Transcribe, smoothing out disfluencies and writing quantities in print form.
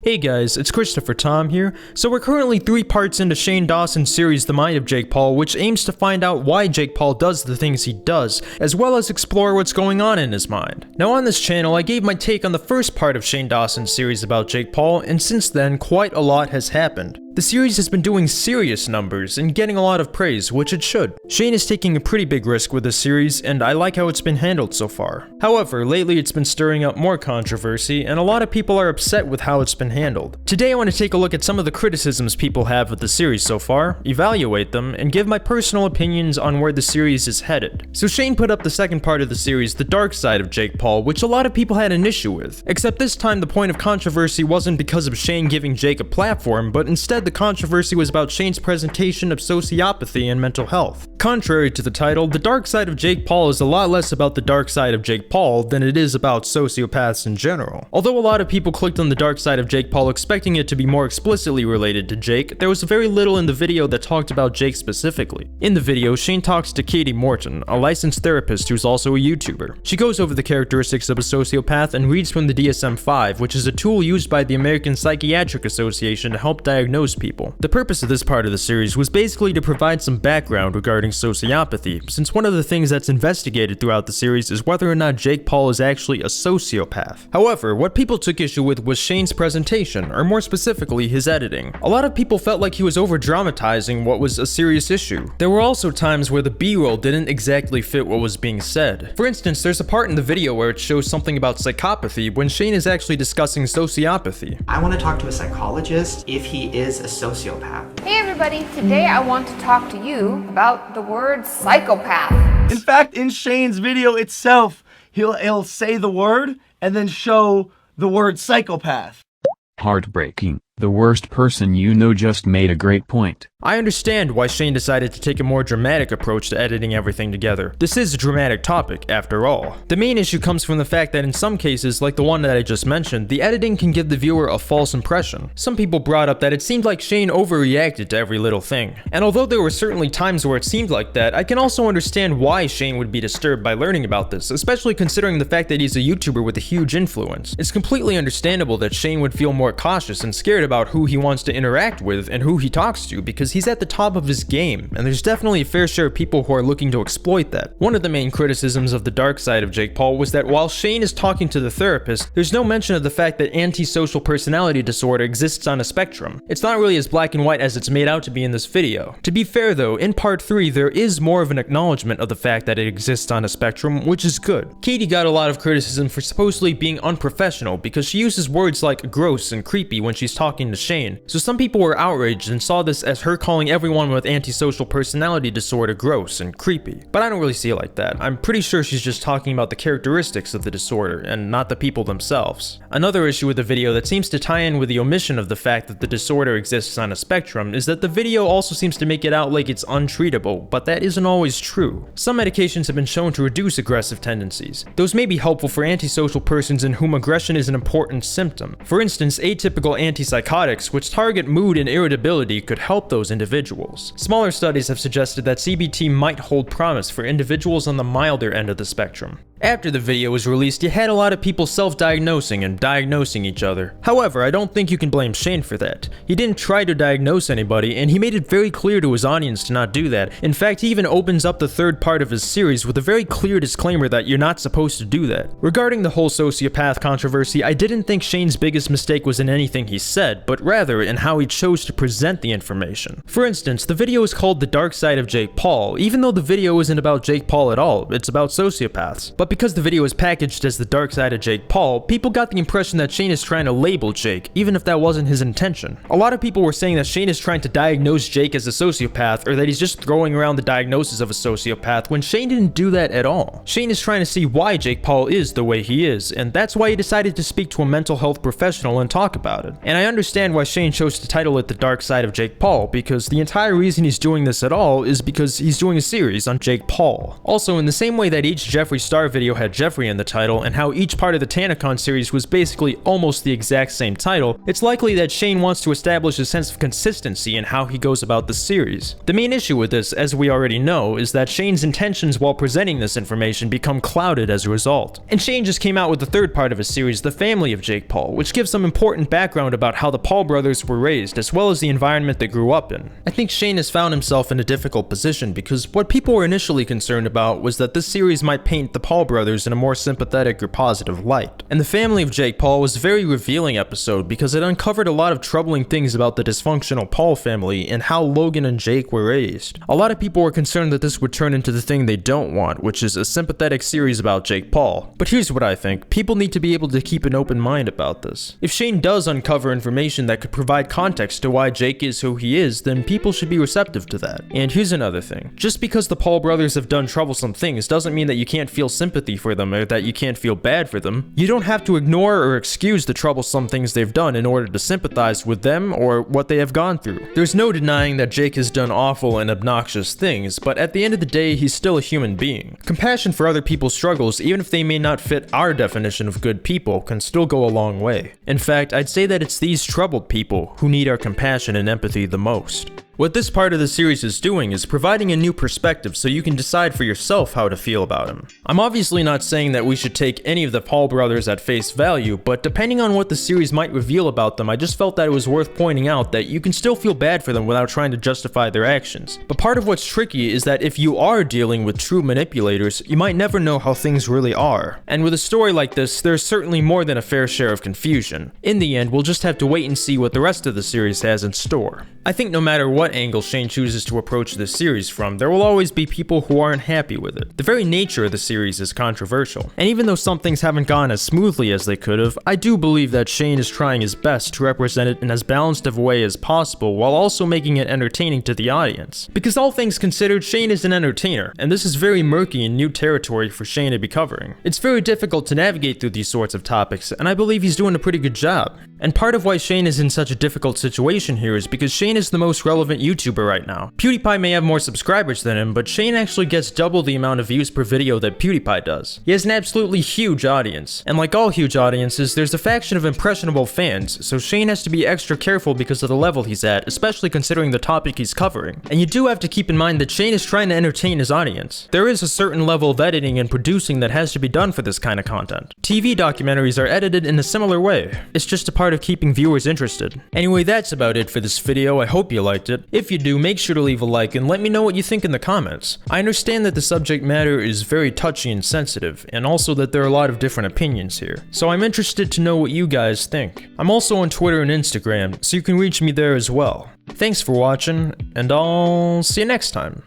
Hey guys, it's Christopher Tom here. So we're currently 3 parts into Shane Dawson's series The Mind of Jake Paul, which aims to find out why Jake Paul does the things he does, as well as explore what's going on in his mind. Now on this channel, I gave my take on the first part of Shane Dawson's series about Jake Paul, and since then, quite a lot has happened. The series has been doing serious numbers and getting a lot of praise, which it should. Shane is taking a pretty big risk with this series, and I like how it's been handled so far. However, lately it's been stirring up more controversy, and a lot of people are upset with how it's been handled. Today I want to take a look at some of the criticisms people have of the series so far, evaluate them, and give my personal opinions on where the series is headed. So Shane put up the second part of the series, The Dark Side of Jake Paul, which a lot of people had an issue with. Except this time the point of controversy wasn't because of Shane giving Jake a platform, but instead the controversy was about Shane's presentation of sociopathy and mental health. Contrary to the title, The Dark Side of Jake Paul is a lot less about the dark side of Jake Paul than it is about sociopaths in general. Although a lot of people clicked on The Dark Side of Jake Paul expecting it to be more explicitly related to Jake, there was very little in the video that talked about Jake specifically. In the video, Shane talks to Katie Morton, a licensed therapist who's also a YouTuber. She goes over the characteristics of a sociopath and reads from the DSM-5, which is a tool used by the American Psychiatric Association to help diagnose people. The purpose of this part of the series was basically to provide some background regarding sociopathy, since one of the things that's investigated throughout the series is whether or not Jake Paul is actually a sociopath. However, what people took issue with was Shane's presentation, or more specifically, his editing. A lot of people felt like he was over-dramatizing what was a serious issue. There were also times where the B-roll didn't exactly fit what was being said. For instance, there's a part in the video where it shows something about psychopathy when Shane is actually discussing sociopathy. I want to talk to a psychologist if he is a sociopath. Hey everybody, today I want to talk to you about the word psychopath. In fact, in Shane's video itself, he'll say the word and then show the word psychopath. Heartbreaking. The worst person you know just made a great point. I understand why Shane decided to take a more dramatic approach to editing everything together. This is a dramatic topic, after all. The main issue comes from the fact that in some cases, like the one that I just mentioned, the editing can give the viewer a false impression. Some people brought up that it seemed like Shane overreacted to every little thing. And although there were certainly times where it seemed like that, I can also understand why Shane would be disturbed by learning about this, especially considering the fact that he's a YouTuber with a huge influence. It's completely understandable that Shane would feel more cautious and scared about who he wants to interact with and who he talks to, because he's at the top of his game, and there's definitely a fair share of people who are looking to exploit that. One of the main criticisms of The Dark Side of Jake Paul was that while Shane is talking to the therapist, there's no mention of the fact that antisocial personality disorder exists on a spectrum. It's not really as black and white as it's made out to be in this video. To be fair though, in part 3 there is more of an acknowledgement of the fact that it exists on a spectrum, which is good. Katie got a lot of criticism for supposedly being unprofessional because she uses words like gross and creepy when she's talking to Shane, so some people were outraged and saw this as her calling everyone with antisocial personality disorder gross and creepy. But I don't really see it like that. I'm pretty sure she's just talking about the characteristics of the disorder and not the people themselves. Another issue with the video that seems to tie in with the omission of the fact that the disorder exists on a spectrum is that the video also seems to make it out like it's untreatable, but that isn't always true. Some medications have been shown to reduce aggressive tendencies. Those may be helpful for antisocial persons in whom aggression is an important symptom. For instance, atypical antipsychotics, which target mood and irritability, could help those individuals. Smaller studies have suggested that CBT might hold promise for individuals on the milder end of the spectrum. After the video was released, you had a lot of people self-diagnosing and diagnosing each other. However, I don't think you can blame Shane for that. He didn't try to diagnose anybody, and he made it very clear to his audience to not do that. In fact, he even opens up the third part of his series with a very clear disclaimer that you're not supposed to do that. Regarding the whole sociopath controversy, I didn't think Shane's biggest mistake was in anything he said, but rather in how he chose to present the information. For instance, the video is called The Dark Side of Jake Paul, even though the video isn't about Jake Paul at all, it's about sociopaths. But because the video is packaged as The Dark Side of Jake Paul, people got the impression that Shane is trying to label Jake, even if that wasn't his intention. A lot of people were saying that Shane is trying to diagnose Jake as a sociopath, or that he's just throwing around the diagnosis of a sociopath, when Shane didn't do that at all. Shane is trying to see why Jake Paul is the way he is, and that's why he decided to speak to a mental health professional and talk about it. And I understand why Shane chose to title it The Dark Side of Jake Paul, because the entire reason he's doing this at all is because he's doing a series on Jake Paul. Also, in the same way that each Jeffree Star video video had Jeffrey in the title and how each part of the Tanacon series was basically almost the exact same title, it's likely that Shane wants to establish a sense of consistency in how he goes about the series. The main issue with this, as we already know, is that Shane's intentions while presenting this information become clouded as a result. And Shane just came out with the third part of his series, The Family of Jake Paul, which gives some important background about how the Paul brothers were raised, as well as the environment they grew up in. I think Shane has found himself in a difficult position because what people were initially concerned about was that this series might paint the Paul brothers in a more sympathetic or positive light. And The Family of Jake Paul was a very revealing episode because it uncovered a lot of troubling things about the dysfunctional Paul family and how Logan and Jake were raised. A lot of people were concerned that this would turn into the thing they don't want, which is a sympathetic series about Jake Paul. But here's what I think. People need to be able to keep an open mind about this. If Shane does uncover information that could provide context to why Jake is who he is, then people should be receptive to that. And here's another thing. Just because the Paul brothers have done troublesome things doesn't mean that you can't feel sympathy for them or that you can't feel bad for them. You don't have to ignore or excuse the troublesome things they've done in order to sympathize with them or what they have gone through. There's no denying that Jake has done awful and obnoxious things, but at the end of the day, he's still a human being. Compassion for other people's struggles, even if they may not fit our definition of good people, can still go a long way. In fact, I'd say that it's these troubled people who need our compassion and empathy the most. What this part of the series is doing is providing a new perspective so you can decide for yourself how to feel about him. I'm obviously not saying that we should take any of the Paul brothers at face value, but depending on what the series might reveal about them, I just felt that it was worth pointing out that you can still feel bad for them without trying to justify their actions. But part of what's tricky is that if you are dealing with true manipulators, you might never know how things really are. And with a story like this, there's certainly more than a fair share of confusion. In the end, we'll just have to wait and see what the rest of the series has in store. I think no matter what angle Shane chooses to approach this series from, there will always be people who aren't happy with it. The very nature of the series is controversial, and even though some things haven't gone as smoothly as they could have, I do believe that Shane is trying his best to represent it in as balanced of a way as possible while also making it entertaining to the audience. Because all things considered, Shane is an entertainer, and this is very murky and new territory for Shane to be covering. It's very difficult to navigate through these sorts of topics, and I believe he's doing a pretty good job. And part of why Shane is in such a difficult situation here is because Shane is the most relevant YouTuber right now. PewDiePie may have more subscribers than him, but Shane actually gets double the amount of views per video that PewDiePie does. He has an absolutely huge audience, and like all huge audiences, there's a faction of impressionable fans, so Shane has to be extra careful because of the level he's at, especially considering the topic he's covering. And you do have to keep in mind that Shane is trying to entertain his audience. There is a certain level of editing and producing that has to be done for this kind of content. TV documentaries are edited in a similar way. It's just a part of keeping viewers interested. Anyway, that's about it for this video. I hope you liked it. If you do, make sure to leave a like and let me know what you think in the comments. I understand that the subject matter is very touchy and sensitive, and also that there are a lot of different opinions here. So I'm interested to know what you guys think. I'm also on Twitter and Instagram, so you can reach me there as well. Thanks for watching, and I'll see you next time.